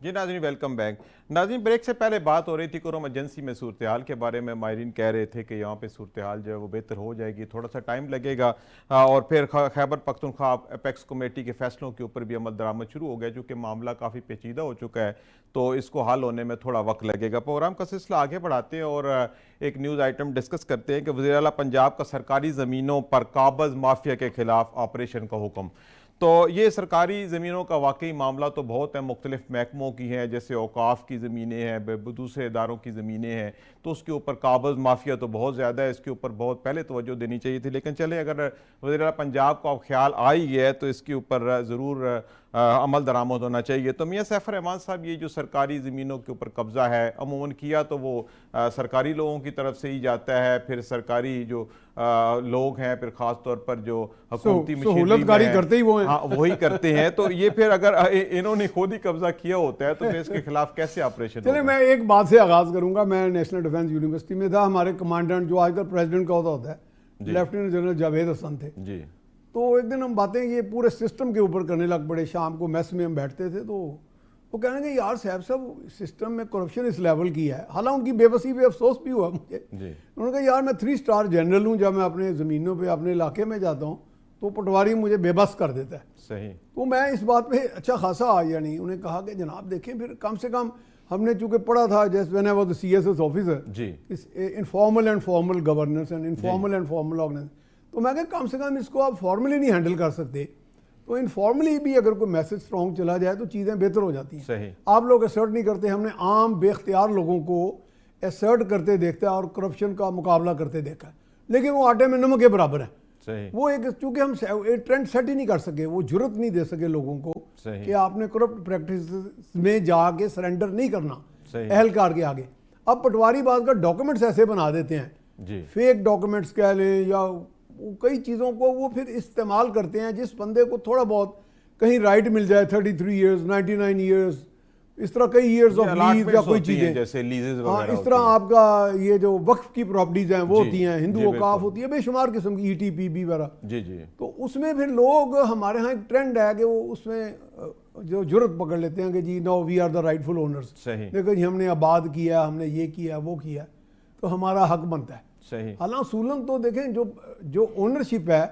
जी नाज़रीन, welcome back. नाज़रीन, break से पहले बात हो रही थी कोरोना एजेंसी में सूरत हाल के बारे में। माहिरीन कह रहे थे कि यहाँ पे सूरत हाल जो है वो बेहतर हो जाएगी, थोड़ा सा टाइम लगेगा और फिर खैबर पख्तूनख्वा अपेक्स कमेटी के फैसलों के ऊपर भी अमल दरामद शुरू हो गया, चूँकि मामला काफ़ी पेचीदा हो चुका है तो इसको हल होने में थोड़ा वक्त लगेगा। प्रोग्राम का सिलसिला आगे बढ़ाते हैं और एक न्यूज़ आइटम डिस्कस करते हैं कि वज़ीर आला पंजाब का सरकारी ज़मीनों पर काबज़ माफिया के खिलाफ ऑपरेशन का हुक्म। तो ये सरकारी ज़मीनों का वाकई मामला तो बहुत है, मुख्तलिफ महकमों की हैं, जैसे औकाफ की ज़मीनें हैं, दूसरे इदारों की ज़मीनें हैं, तो उसके ऊपर काबज़ माफिया तो बहुत ज़्यादा है। इसके ऊपर बहुत पहले तवज्जो देनी चाहिए थी, लेकिन चले अगर वज़ीर आला पंजाब को अब ख्याल आ ही गया है तो इसके ऊपर ज़रूर अमल दरामद होना चाहिए। तो मियाँ सैफ रहमान साहब, ये जो सरकारी ज़मीनों के ऊपर कब्ज़ा है अमूमन किया तो वो सरकारी लोगों की तरफ से ही जाता है, फिर सरकारी जो लोग हैं, फिर ख़ास तौर पर जो हुकूमती सहूलतकारी करते ही वो हैं। हाँ वही करते हैं। तो ये फिर अगर इन्होंने खुद ही कब्जा किया होता है तो फिर इसके खिलाफ कैसे ऑपरेशन चले मैं एक बात से आगाज़ करूंगा। मैं नेशनल डिफेंस यूनिवर्सिटी में था, हमारे कमांडेंट जो आजकल प्रेसिडेंट का होता है लेफ्टिनेंट जनरल जावेद हसन थे जी। तो एक दिन हम बातें ये पूरे सिस्टम के ऊपर करने लग पड़े। शाम को मेस में हम बैठते थे तो वो कहने कि यार साहब सिस्टम में करप्शन इस लेवल की है। हालांकि उनकी बेबसी पे अफसोस भी हुआ मुझे। उन्होंने कहा यार मैं 3 स्टार जनरल हूँ, जब मैं अपने ज़मीनों पे अपने इलाके में जाता हूँ तो पटवारी मुझे बेबस कर देता है। सही। तो मैं इस बात पे अच्छा खासा यानी उन्हें कहा कि जनाब देखें, फिर कम से कम हमने चूँकि पढ़ा था जैसे when I was the CSS officer जी, इस informal and formal governance and informal and formal organise. तो मैं कहा कम से कम इसको आप फॉर्मली नहीं हैंडल कर सकते, तो इनफॉर्मली भी अगर कोई मैसेज स्ट्रॉन्ग चला जाए तो चीज़ें बेहतर हो जाती हैं। सही। आप लोग असर्ट नहीं करते, हमने आम बेख्तियार लोगों को असर्ट करते देखता है और करप्शन का मुकाबला करते देखा है, लेकिन वो आटे में नमक के बराबर है। सही। वो एक चूंकि हम एक ट्रेंड सेट ही नहीं कर सके, वो जुर्रत नहीं दे सके लोगों को कि आपने करप्ट प्रैक्टिस में जाके सरेंडर नहीं करना एहलकार के आगे। अब पटवारी बात का डॉक्यूमेंट्स ऐसे बना देते हैं, फेक डॉक्यूमेंट्स कह लें या कई चीज़ों को वो फिर इस्तेमाल करते हैं। जिस बंदे को थोड़ा बहुत कहीं राइट मिल जाए 33 ईयर्स 99 ईयर्स इस तरह कई ईयर्स ऑफ लीज या कोई चीज़ें जैसे लीजेस हाँ इस तरह आपका ये जो वक्फ की प्रॉपर्टीज हैं वो होती हैं, हिंदू औकाफ होती है, बेशुमार किस्म की ETPB वगैरह। जी जी। तो उसमें फिर लोग, हमारे यहाँ एक ट्रेंड है कि वो उसमें जो जुर्रत पकड़ लेते हैं कि जी no we are the rightful owners. देखो जी हमने आबाद किया, हमने ये किया वो किया, तो हमारा हक बनता है। सही। हालांकि असूलन तो देखें जो ओनरशिप है,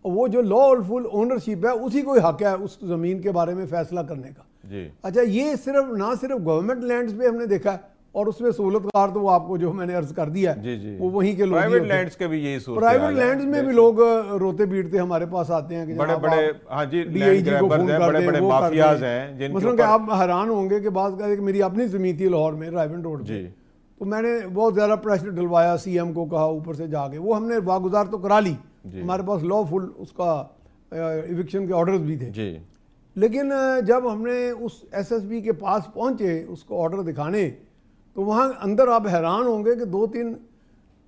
वो जो लॉफुल ओनरशिप है उसी को ही हक है उस ज़मीन के बारे में फैसला करने का। जी। अच्छा ये सिर्फ ना सिर्फ गवर्नमेंट लैंड्स पे हमने देखा है और उसमें सहूलतकार तो वो आपको जो मैंने अर्ज कर दिया जी जी। वो वहीं के लोग। प्राइवेट लैंड्स के भी यही सूरत है। प्राइवेट लैंड्स में भी लोग रोते पीटते हमारे पास आते हैं कि बड़े बड़े हाँ जी DIG को फोन कर बड़े बड़े माफियाज हैं जिनके मतलब कि आप हैरान होंगे कि बात करें कि मेरी अपनी ज़मीन थी लाहौर में रायवन रोड पे, तो मैंने बहुत ज़्यादा प्रेशर डलवाया, CM को कहा ऊपर से जाके, वो हमने वागुजार तो करा ली, हमारे पास लॉफुल उसका इविक्शन के ऑर्डर्स भी थे जी। लेकिन जब हमने उस SSB के पास पहुंचे उसको ऑर्डर दिखाने, तो वहाँ अंदर आप हैरान होंगे कि 2-3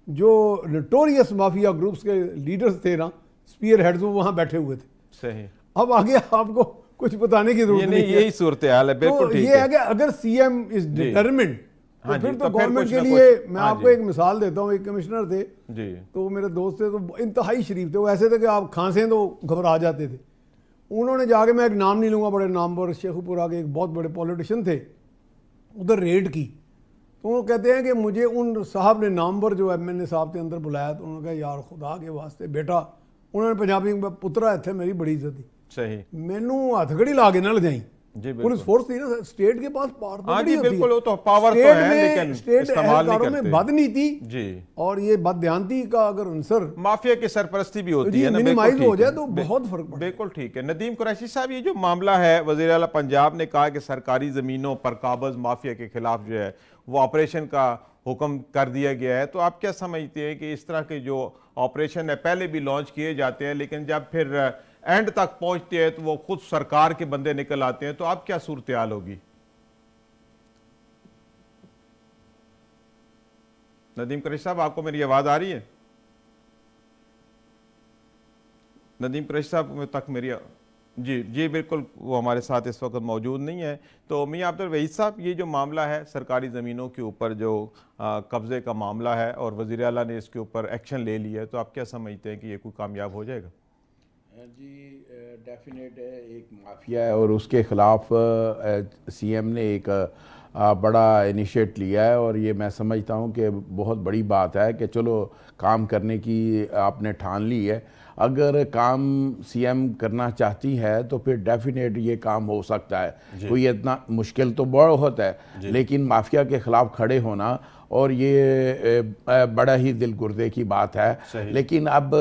जो नोटोरियस माफिया ग्रुप्स के लीडर्स थे ना, स्पीयर हेड्स, वो वहाँ बैठे हुए थे। सही। अब आगे आपको कुछ बताने की जरूरत नहीं, यही सूरत हाल है। बिल्कुल ठीक है। ये है कि अगर CM इज डिटरमिन्ड तो फिर तो गवर्नमेंट के लिए मैं आपको एक मिसाल देता हूँ। एक कमिश्नर थे जी, तो मेरे दोस्त थे, तो इंतहाई शरीफ थे। वो ऐसे थे कि आप खांसें तो घबरा जाते थे। उन्होंने जाके, मैं एक नाम नहीं लूँगा, बड़े नाम पर शेखुपुरा के एक बहुत बड़े पॉलिटिशियन थे, उधर रेड की। तो वो कहते हैं कि मुझे उन साहब ने नामवर जो MNA साहब के अंदर बुलाया, तो उन्होंने कहा यार खुदा के वास्ते बेटा, उन्होंने पंजाबी में पुत्रा इत्थे मेरी बड़ी इज्जत थी, सही मैनू हथकड़ी ला के ना लजाई। पुलिस फोर्स थी ना, स्टेट के पास पावर तो बड़ी होती है, तो पावर तो है, लेकिन स्टेट एहलकारों में बदनीति जी और ये बदध्यानती का अगर अंसर, माफिया की सरपरस्ती भी होती है ना, मिनिमाइज हो जाए तो बहुत फर्क पड़ता है। बिल्कुल ठीक है। नदीम कुरैशी साहब, ये जो मामला है, वज़ीर आला पंजाब ने कहा कि सरकारी ज़मीनों पर काबज़ माफिया के खिलाफ जो है वो ऑपरेशन का हुक्म कर दिया गया है, तो आप क्या समझते हैं कि इस तरह के जो ऑपरेशन है पहले भी लॉन्च किए जाते हैं, लेकिन जब फिर एंड तक पहुंचते हैं तो वो खुद सरकार के बंदे निकल आते हैं, तो आप क्या सूरत हाल होगी? नदीम कुरैशी साहब, आपको मेरी आवाज आ रही है? नदीम कुरैशी साहब तक मेरी जी जी बिल्कुल, वो हमारे साथ इस वक्त मौजूद नहीं है। तो मियां अब्दुल वहीद साहब, ये जो मामला है सरकारी ज़मीनों के ऊपर जो कब्ज़े का मामला है और वज़ीर आला ने इसके ऊपर एक्शन ले लिया है, तो आप क्या समझते हैं कि ये कोई कामयाब हो जाएगा? जी डेफिनेट है, एक माफिया है और उसके ख़िलाफ़ सीएम ने एक बड़ा इनिशिएट लिया है और ये मैं समझता हूँ कि बहुत बड़ी बात है कि चलो काम करने की आपने ठान ली है। अगर काम सीएम करना चाहती है तो फिर डेफिनेट ये काम हो सकता है। कोई इतना मुश्किल तो बहुत है, लेकिन माफिया के ख़िलाफ़ खड़े होना और ये बड़ा ही दिल गुर्दे की बात है। लेकिन अब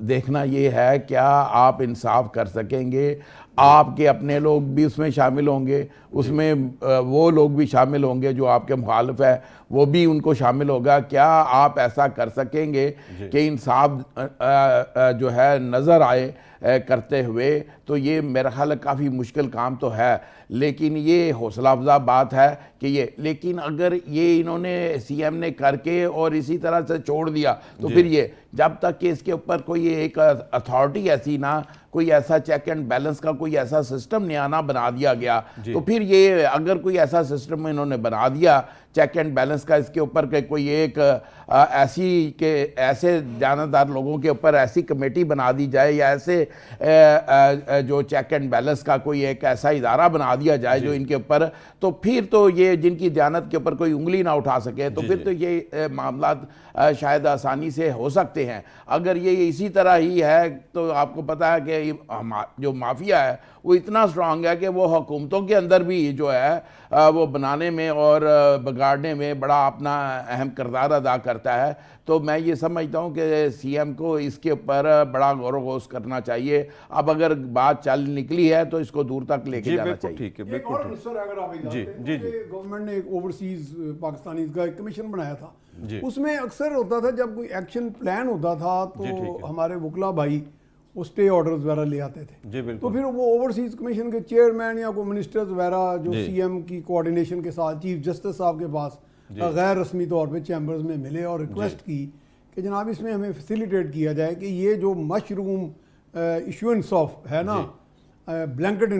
देखना ये है क्या आप इंसाफ कर सकेंगे, आपके अपने लोग भी उसमें शामिल होंगे, उसमें वो लोग भी शामिल होंगे जो आपके मुखालिफ है, वो भी उनको शामिल होगा। क्या आप ऐसा कर सकेंगे कि इंसाफ जो है नज़र आए करते हुए? तो ये मेरा ख्याल है काफ़ी मुश्किल काम तो है, लेकिन ये हौसला अफजा बात है कि ये, लेकिन अगर ये इन्होंने सीएम ने करके और इसी तरह से छोड़ दिया तो फिर ये जब तक कि इसके ऊपर कोई एक अथॉरिटी ऐसी ना, कोई ऐसा चेक एंड बैलेंस का कोई ऐसा सिस्टम नया ना बना दिया गया, तो फिर ये अगर कोई ऐसा सिस्टम इन्होंने बना दिया चेक एंड बैलेंस का, इसके ऊपर के कोई एक ऐसे जानदार लोगों के ऊपर ऐसी कमेटी बना दी जाए या ऐसे जो चेक एंड बैलेंस का कोई एक ऐसा इदारा बना दिया जाए जो इनके ऊपर, तो फिर तो ये जिनकी दयानत के ऊपर कोई उंगली ना उठा सके, तो फिर तो ये मामला शायद आसानी से हो सकते हैं। अगर ये इसी तरह ही है तो आपको पता है कि जो माफिया है वो इतना स्ट्रांग है कि वो हुकूमतों के अंदर भी जो है वो बनाने में और बिगाड़ने में बड़ा अपना अहम किरदार अदा करता है। तो मैं ये समझता हूँ कि सीएम को इसके ऊपर बड़ा गौर गौश करना चाहिए। अब अगर बात चल निकली है तो इसको दूर तक लेके जाना चाहिए। ठीक है, एक और सर अगर आप गवर्नमेंट ने एक ओवरसीज पाकिस्तानी का एक कमीशन बनाया था, उसमें अक्सर होता था जब कोई एक्शन प्लान होता था तो हमारे वकला भाई वो स्टे ऑर्डर्स वगैरह ले आते थे, तो फिर वो ओवरसीज कमीशन के चेयरमैन या कोई मिनिस्टर्स वगैरह जो सीएम की कोऑर्डिनेशन के साथ चीफ जस्टिस साहब के पास गैर रस्मी तौर पे चैम्बर्स में मिले और रिक्वेस्ट की कि जनाब इसमें हमें फैसिलिटेट किया जाए कि ये जो मशरूम इशुएंस ऑफ है ना, blanket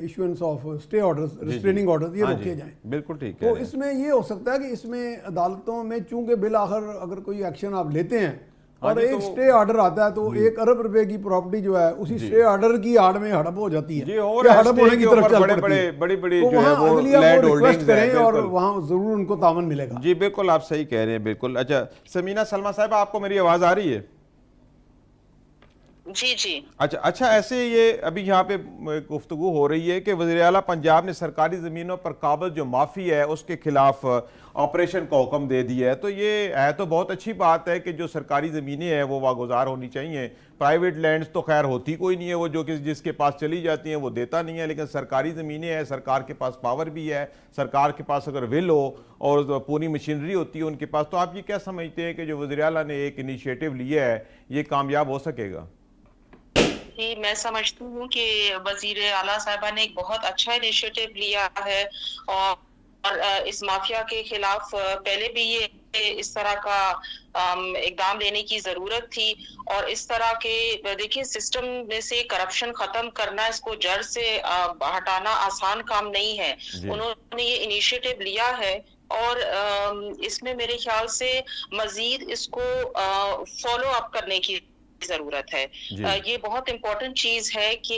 issuance of stay orders, restraining orders, ये रोके जाएं। बिल्कुल ठीक है। तो इसमें ये हो सकता है कि इसमें अदालतों में चूंकि बिल आखिर अगर कोई एक्शन आप लेते हैं और एक स्टे ऑर्डर आता है तो 1 अरब रुपए की प्रॉपर्टी जो है उसी स्टे ऑर्डर की आड़ में हड़प हो जाती है, और हड़प होने की तरफ चल पड़ती है। बड़ी तो वहाँ लैंड होल्डिंग्स करें और वहाँ जरूर उनको तामन मिलेगा। जी बिल्कुल, आप सही कह रहे हैं, बिल्कुल। अच्छा समीना सलमा साहब, आपको मेरी आवाज आ रही है? जी जी। अच्छा ऐसे ये अभी यहाँ पे गुफ्तगू हो रही है कि वज़ीर आला पंजाब ने सरकारी ज़मीनों पर काबिज जो माफ़ी है उसके खिलाफ ऑपरेशन का हुक्म दे दिया है। तो ये है तो बहुत अच्छी बात है कि जो सरकारी ज़मीनें हैं वो वागुजार होनी चाहिए। प्राइवेट लैंड्स तो खैर होती कोई नहीं है, वो जो कि जिसके पास चली जाती हैं वो देता नहीं है, लेकिन सरकारी ज़मीनें हैं, सरकार के पास पावर भी है, सरकार के पास अगर विल हो और पूरी मशीनरी होती है उनके पास, तो आप ये क्या समझते हैं कि जो वज़ीर आला ने एक इनिशिएटिव लिया है ये कामयाब हो सकेगा? जी, मैं समझती हूँ कि वजीर आला साहिबा ने एक बहुत अच्छा इनिशिएटिव लिया है और इस माफिया के खिलाफ पहले भी ये इस तरह का इकदाम लेने की जरूरत थी। और इस तरह के देखिए सिस्टम में से करप्शन खत्म करना, इसको जड़ से हटाना आसान काम नहीं है। उन्होंने ये इनिशिएटिव लिया है और इसमें मेरे ख्याल से मजीद इसको फॉलो अप करने की जरूरत है। ये बहुत इंपॉर्टेंट चीज है कि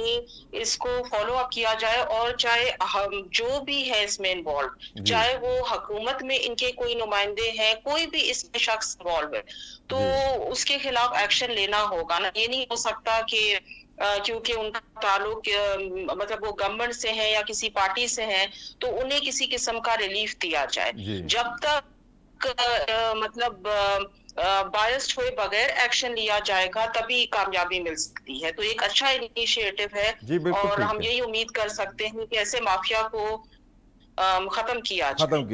इसको फॉलो अप किया जाए और चाहे हम जो भी है इसमें इन्वॉल्व, चाहे वो हुकूमत में इनके कोई नुमाइंदे हैं, कोई भी इसमें शख्स इन्वॉल्व है तो उसके खिलाफ एक्शन लेना होगा ना। ये नहीं हो सकता कि क्योंकि उनका ताल्लुक मतलब वो गवर्नमेंट से है या किसी पार्टी से है तो उन्हें किसी किस्म का रिलीफ दिया जाए। जब तक मतलब बायस्ड हुए बगैर एक्शन लिया जाएगा तभी कामयाबी मिल सकती है। तो एक अच्छा इनिशिएटिव है और हम यही उम्मीद कर सकते हैं कि ऐसे माफिया को खत्म किया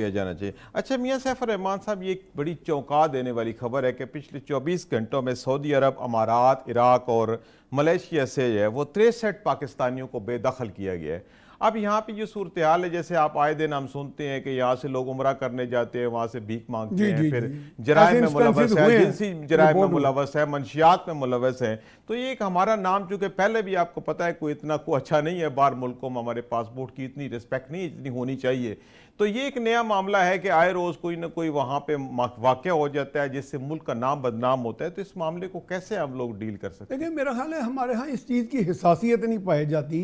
जाना चाहिए। अच्छा मियां सैफ रहमान साहब, ये एक बड़ी चौंका देने वाली खबर है कि पिछले 24 घंटों में सऊदी अरब, अमारात, इराक और मलेशिया से है वो 63 पाकिस्तानियों को बेदखल किया गया है। अब यहाँ पे जो सूरत हाल है, जैसे आप आए दिन हम सुनते हैं कि यहाँ से लोग उम्रा करने जाते हैं, वहाँ से भीख मांगते हैं, फिर जराइम में मुलव्वस है, जिनसी जराइम में मुलव्वस है, मंशियात में मुलव्वस है। तो ये एक हमारा नाम, चूंकि पहले भी आपको पता है कोई इतना को अच्छा नहीं है, बाहर मुल्कों में हमारे पासपोर्ट की इतनी रिस्पेक्ट नहीं इतनी होनी चाहिए। तो ये एक नया मामला है कि आए रोज कोई ना कोई वहाँ पे वाक़या हो जाता है जिससे मुल्क का नाम बदनाम होता है। तो इस मामले को कैसे हम लोग डील कर सकते हैं? देखिए, मेरा ख्याल है हमारे यहाँ इस चीज़ की हिसासियत नहीं पाई जाती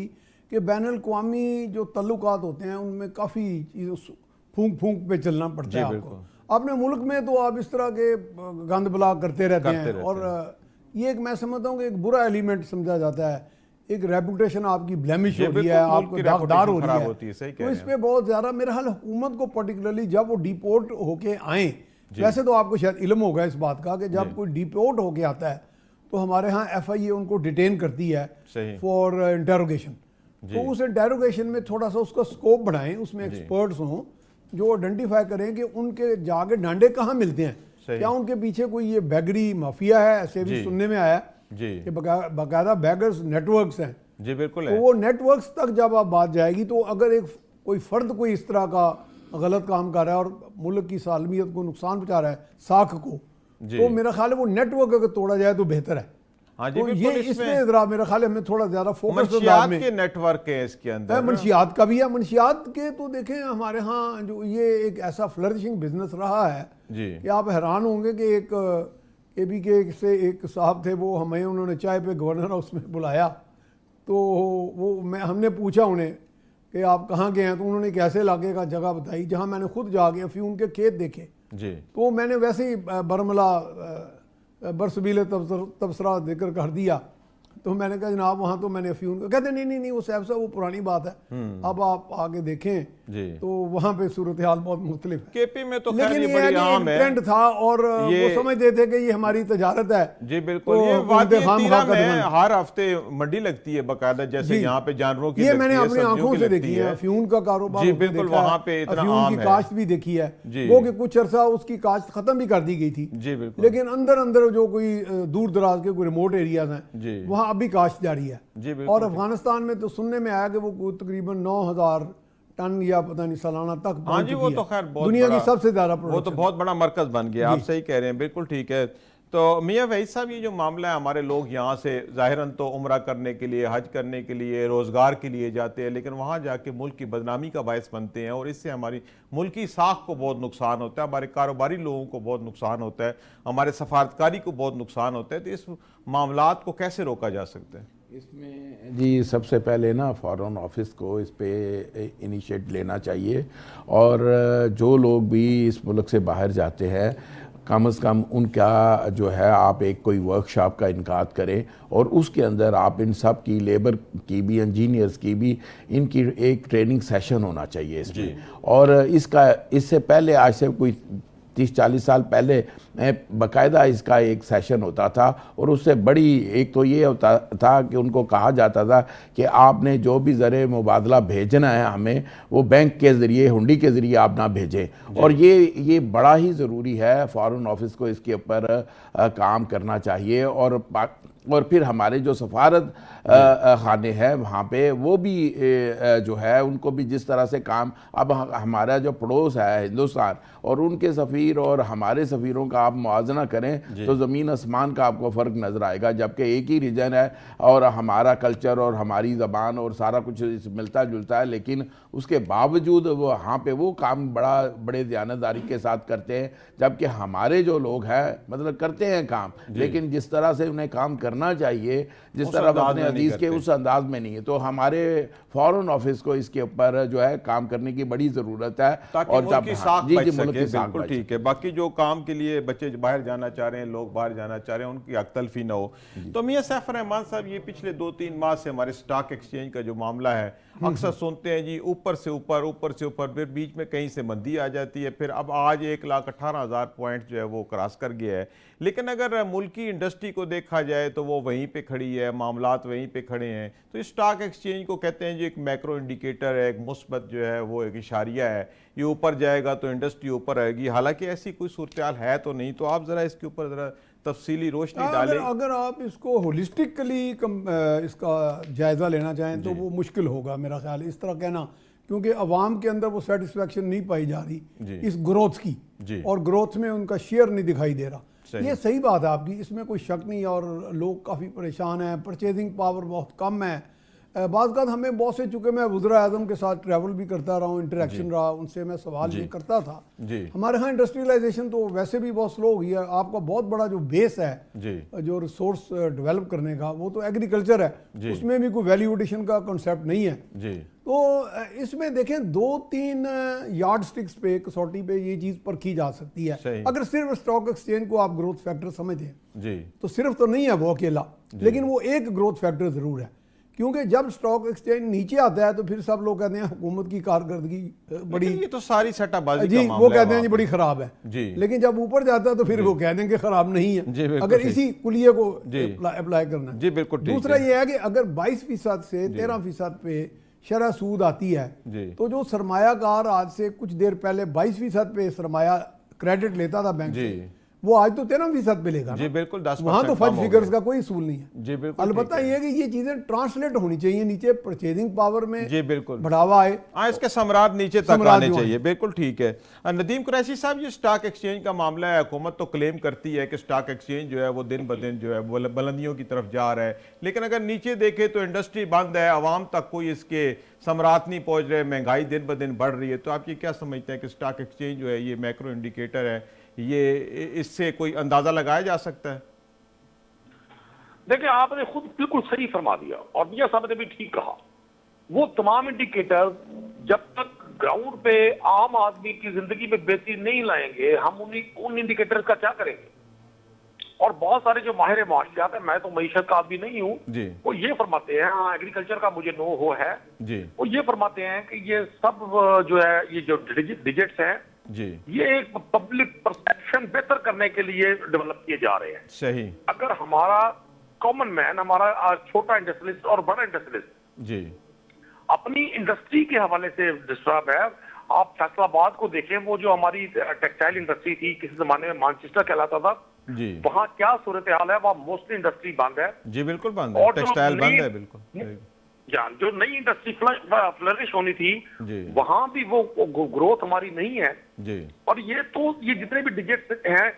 कि बैनुल-अक़वामी जो तल्लुकात होते हैं उनमें काफ़ी चीज़ों फूंक फूंक पे चलना पड़ता है आपको। अपने मुल्क में तो आप इस तरह के गंद बला करते रहते हैं और ये एक, मैं समझता हूँ कि एक बुरा एलिमेंट समझा जाता है, एक रेपुटेशन आपकी ब्लेमिश हो रही है, आपको दागदार हो रही है। तो इस पर बहुत ज़्यादा मेरा हाल हुकूमत को, पर्टिकुलरली जब वो डिपोर्ट होके आए, वैसे तो आपको शायद इल्म होगा इस बात का कि जब कोई डिपोर्ट होके आता है तो हमारे यहाँ FIA उनको डिटेन करती है फॉर इंटेरोगेशन। तो उस इंटेरोगेशन में थोड़ा सा उसका स्कोप बढ़ाएं, उसमें एक्सपर्ट्स हों जो आइडेंटिफाई करें कि उनके जाके डांडे कहाँ मिलते हैं, क्या उनके पीछे कोई ये बैगरी माफिया है, ऐसे भी सुनने में आया कि बाकायदा बैगर्स नेटवर्क्स हैं। जी बिल्कुल तो वो नेटवर्क्स तक जब आप बात जाएगी तो अगर एक कोई फर्द कोई इस तरह का गलत काम कर रहा है और मुल्क की सालमियत को नुकसान पहुंचा रहा है, साख को, तो मेरा ख्याल है वो नेटवर्क अगर तोड़ा जाए तो बेहतर है। हाँ जी, तो ये इसमें जरा मेरा ख्याल है हमें थोड़ा ज्यादा फोकस मंशियात के नेटवर्क है इसके अंदर, मंशियात का भी है। मंशियात के तो देखें हमारे यहाँ जो ये एक ऐसा फ्लरिशिंग बिजनेस रहा है कि आप हैरान होंगे कि एक ABK से एक साहब थे, वो हमें उन्होंने चाय पे गवर्नर हाउस में बुलाया, तो वो हमने पूछा उन्हें कि आप कहाँ गए हैं, तो उन्होंने एक ऐसे इलाके का जगह बताई जहाँ मैंने खुद जाके अफ्यून के खेत देखे जी। तो मैंने वैसे ही बरमला बरसबील तबसरा जिक्र कर दिया, तो मैंने कहा जनाब वहाँ तो मैंने अफ्यून का, कहते नहीं वो साहब साहब वो पुरानी बात है, अब आप आगे देखें तो वहाँ पे सूरत हाल बहुत मुख्तलिफ है। KP में तो लेकिन ये बड़ी आम है, ट्रेंड था और वो समझते थे कि ये हमारी तजारत है। जी बिल्कुल, ये वादी तीरा में हर हफ्ते मंडी लगती है बाकायदा, जैसे यहाँ पे जानवरों की, ये मैंने अपनी आंखों से देखी है। अफ्यून का कारोबार जी बिल्कुल, वहाँ पे इतना आम है। अफ्यून की काश्त भी देखी है, वो कि कुछ अरसा उसकी काश्त खत्म भी कर दी गई थी जी बिल्कुल, लेकिन अंदर अंदर जो कोई दूर दराज के कोई रिमोट एरियाज हैं वहाँ अभी काश्त जारी है। और अफगानिस्तान में तो सुनने में आया कि वो तकरीबन 9000 टन या पता नहीं सालाना तक पहुंच चुकी है। तो खैर दुनिया की सबसे ज्यादा वो तो बहुत बड़ा मरकज बन गया। आप सही कह रहे हैं, बिल्कुल ठीक है। तो मियां वहीद साहब, ये जो मामला है, हमारे लोग यहाँ से ज़ाहिरन तो उम्रा करने के लिए, हज करने के लिए, रोज़गार के लिए जाते हैं, लेकिन वहाँ जाके मुल्क की बदनामी का बायस बनते हैं और इससे हमारी मुल्की साख को बहुत नुकसान होता है, हमारे कारोबारी लोगों को बहुत नुकसान होता है, हमारे सफारतकारी को बहुत नुकसान होता है। तो इस मामलात को कैसे रोका जा सकता है? इसमें जी सबसे पहले ना फॉरेन ऑफिस को इस पे इनिशिएट लेना चाहिए, और जो लोग भी इस मुल्क से बाहर जाते हैं कम से कम उनका जो है आप एक कोई वर्कशॉप का इनकाद करें और उसके अंदर आप इन सब की, लेबर की भी, इंजीनियर्स की भी, इनकी एक ट्रेनिंग सेशन होना चाहिए इसमें। और इससे पहले, आज से कोई 30-40 साल पहले बाकायदा इसका एक सेशन होता था, और उससे बड़ी एक तो ये होता था कि उनको कहा जाता था कि आपने जो भी ज़रे मुबादला भेजना है हमें, वो बैंक के ज़रिए, हुंडी के ज़रिए आप ना भेजें। और ये बड़ा ही ज़रूरी है, फॉरेन ऑफिस को इसके ऊपर काम करना चाहिए। और फिर हमारे जो सफारत खाने हैं वहाँ पे, वो भी जो है उनको भी जिस तरह से काम, अब हमारा जो पड़ोस है हिंदुस्तान और उनके सफ़ीर और हमारे सफ़ीरों का आप मुआवजा करें तो ज़मीन आसमान का आपको फ़र्क नज़र आएगा। जबकि एक ही रीजन है और हमारा कल्चर और हमारी ज़बान और सारा कुछ मिलता जुलता है, लेकिन उसके बावजूद वो वहाँ पे वो काम बड़े दयानतदारी के साथ करते हैं, जबकि हमारे जो लोग हैं मतलब करते हैं काम, लेकिन जिस तरह से उन्हें काम करना चाहिए, जिस तरह अपने हदीस के उस अंदाज में नहीं है। तो हमारे फॉरेन ऑफिस को इसके ऊपर जो है काम करने की बड़ी ज़रूरत है। और बिल्कुल ठीक है, बाकी जो काम के लिए बच्चे बाहर जाना चाह रहे हैं, लोग बाहर जाना चाह रहे हैं, उनकी अख्तलफी ना हो। तो मियां सैफ रहमान साहब, ये पिछले 2-3 माह से हमारे स्टॉक एक्सचेंज का जो मामला है, अक्सर सुनते हैं जी ऊपर से ऊपर, फिर बीच में कहीं से मंदी आ जाती है, फिर अब आज 1,18,000 पॉइंट जो है वो क्रॉस कर गया है। लेकिन अगर मुल्की इंडस्ट्री को देखा जाए तो वो वहीं पे खड़ी है, मामलात वहीं पे खड़े हैं। तो इस स्टॉक एक्सचेंज को कहते हैं जी एक मैक्रो इंडिकेटर है, एक मुस्बत जो है वो एक इशारिया है, ये ऊपर जाएगा तो इंडस्ट्री ऊपर आएगी। हालांकि ऐसी कोई सूरत हाल है तो नहीं। तो आप ज़रा इसके ऊपर ज़रा तफसीली रोशनी डालें। अगर आप इसको होलिस्टिकली इसका जायज़ा लेना चाहें तो वो मुश्किल होगा मेरा ख्याल है, इस तरह कहना, क्योंकि अवाम के अंदर वो सेटिस्फेक्शन नहीं पाई जा रही इस ग्रोथ की, और ग्रोथ में उनका शेयर नहीं दिखाई दे रहा। ये सही बात है आपकी, इसमें कोई शक नहीं, और लोग काफ़ी परेशान हैं, परचेजिंग पावर बहुत कम है। बाज़ हमें बहुत से, चूँकि मैं वज़ीर आज़म के साथ ट्रैवल भी करता रहा हूँ, इंटरेक्शन रहा, उनसे मैं सवाल भी करता था। हमारे यहाँ इंडस्ट्रियलाइजेशन तो वैसे भी बहुत स्लो हो गई है। आपका बहुत बड़ा जो बेस है जो रिसोर्स डेवलप करने का, वो तो एग्रीकल्चर है, उसमें भी कोई वैल्यू एडिशन का कॉन्सेप्ट नहीं है। तो इसमें देखें 2-3 यार्ड स्टिक्स पे, कसौटी पे ये चीज़ परखी जा सकती है। अगर सिर्फ स्टॉक एक्सचेंज को आप ग्रोथ फैक्टर समझते हैं तो सिर्फ तो नहीं है वो अकेला, लेकिन वो एक ग्रोथ फैक्टर ज़रूर है, क्योंकि जब स्टॉक एक्सचेंज नीचे आता है तो फिर सब लोग कहते हैं हुकूमत की कारकर्दगी बड़ी, ये तो सारी सट्टाबाजी जी, का मामला वो कहते हैं है जी बड़ी ख़राब है जी। लेकिन जब ऊपर जाता है तो फिर वो कह देंगे ख़राब नहीं है, अगर इसी कुलिये को अप्लाई करना है। जी बिल्कुल। दूसरा ये है कि अगर 22% से 13% पे शरह सूद आती है तो जो सरमायाकार आज से कुछ देर पहले 22% पे सरमाया क्रेडिट लेता था बैंक से, वो आज तो 13% पे लेगा। जी बिल्कुल, 10% वहाँ तो फज फिगर्स का कोई असूल नहीं है। जी बिल्कुल। अलबत्ता ये है कि ये चीजें ट्रांसलेट होनी चाहिए नीचे, परचेजिंग पावर में जी बिल्कुल बढ़ावा आए, हाँ, इसके समरात नीचे तक आने चाहिए। बिल्कुल ठीक है। नदीम कुरैशी साहब, ये स्टॉक एक्सचेंज का मामला है, हुकूमत तो क्लेम करती है कि स्टॉक एक्सचेंज जो है वो दिन ब दिन जो है वो बुलंदियों की तरफ जा रहा है, लेकिन अगर नीचे देखे तो इंडस्ट्री बंद है, आवाम तक कोई इसके समरात नहीं पहुंच रहे, महंगाई दिन ब दिन बढ़ रही है। तो आप ये क्या समझते हैं कि स्टॉक एक्सचेंज जो है ये मैक्रो इंडिकेटर है, ये इससे कोई अंदाजा लगाया जा सकता है? देखिए, आपने खुद बिल्कुल सही फरमा दिया और मियां साहब ने भी ठीक कहा। वो तमाम इंडिकेटर जब तक ग्राउंड पे आम आदमी की जिंदगी में बेहतरी नहीं लाएंगे, हम उन इंडिकेटर्स का क्या करेंगे? और बहुत सारे जो माहिर माशियात है, मैं तो मईशत का आदमी नहीं हूँ, वो ये फरमाते हैं, हाँ एग्रीकल्चर का मुझे नो हो है जी, वो ये फरमाते हैं कि ये सब जो है, ये जो डिजिट्स हैं जी, ये एक पब्लिक परसेप्शन बेहतर करने के लिए डेवलप किए जा रहे हैं। सही। अगर हमारा कॉमन मैन, हमारा छोटा इंडस्ट्रियलिस्ट और बड़ा इंडस्ट्रियलिस्ट जी अपनी इंडस्ट्री के हवाले से डिस्टर्ब है, आप फैसलाबाद को देखें, वो जो हमारी टेक्सटाइल इंडस्ट्री थी, किसी जमाने में मानचेस्टर कहलाता था जी, वहाँ क्या सूरत हाल है? वहाँ मोस्टली इंडस्ट्री बंद है जी, बिल्कुल बंद है, टेक्सटाइल बंद है बिल्कुल। जो नई इंडस्ट्री फ्लरिश होनी थी, वहां भी वो ग्रोथ हमारी नहीं है जी। और ये जितने भी डिजिट्स हैं,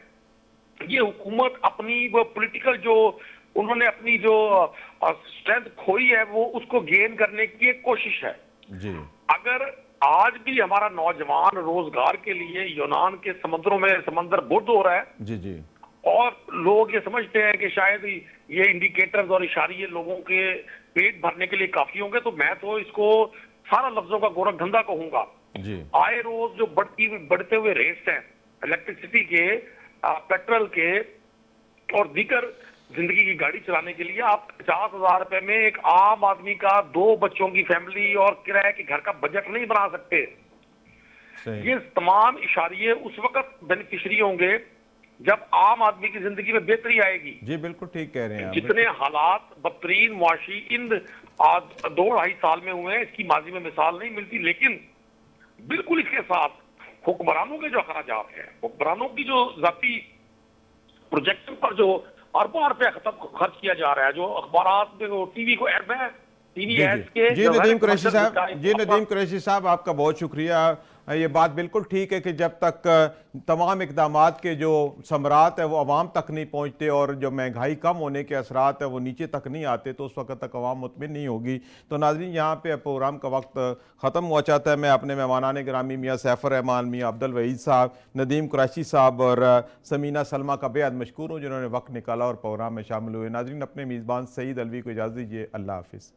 ये हुकूमत अपनी वो पॉलिटिकल जो उन्होंने अपनी जो स्ट्रेंथ खोई है, वो उसको गेन करने की एक कोशिश है जी। अगर आज भी हमारा नौजवान रोजगार के लिए यूनान के समुद्रों में समंदर बुर्द हो रहा है जी जी, और लोग ये समझते हैं कि शायद ये इंडिकेटर्स और इशारे लोगों के पेट भरने के लिए काफी होंगे, तो मैं तो इसको सारा लफ्जों का गोरख धंधा कहूंगा जी। आए रोज जो बढ़ते हुए रेट्स हैं इलेक्ट्रिसिटी के, पेट्रोल के और दीगर जिंदगी की गाड़ी चलाने के लिए, आप 50,000 रुपए में एक आम आदमी का 2 बच्चों की फैमिली और किराए के घर का बजट नहीं बना सकते। ये तमाम इशारे उस वक्त बेनिफिशरी होंगे जब आम आदमी की जिंदगी में बेहतरी आएगी जी। बिल्कुल ठीक कह रहे हैं। जितने हालात बदतरीन मुआशी इन 2-2.5 साल में हुए हैं, इसकी माजी में मिसाल नहीं मिलती। लेकिन बिल्कुल इसके साथ हुक्मरानों के जो अखराजात हैं, हुक्मरानों की जो जाती प्रोजेक्शन पर जो अरबों रुपया खर्च किया जा रहा है, जो अखबारात में टीवी को एड में टीवी एड्स के जी। नदीम कुरैशी साहब, आपका बहुत शुक्रिया। ये बात बिल्कुल ठीक है कि जब तक तमाम इकदामात के जो समरात है वो आवाम तक नहीं पहुंचते और जो महंगाई कम होने के असरात है वो नीचे तक नहीं आते, तो उस वक्त तक आवाम मुतमिन नहीं होगी। तो नाज़रीन, यहाँ पे प्रोग्राम का वक्त ख़त्म हुआ चाहता है। मैं अपने मेहमानान गिरामी मियाँ सैफर रहमान, मियाँ अब्दुल वहीद साहब, नदीम कुरैशी साहब और समीना सलमा का बेहद मशकूर हूँ जिन्होंने वक्त निकाला और प्रोग्राम में शामिल हुए। नाज़रीन, अपने मेज़बान सईद अलवी को इजाज़त दीजिए। अल्लाह हाफ़िज़।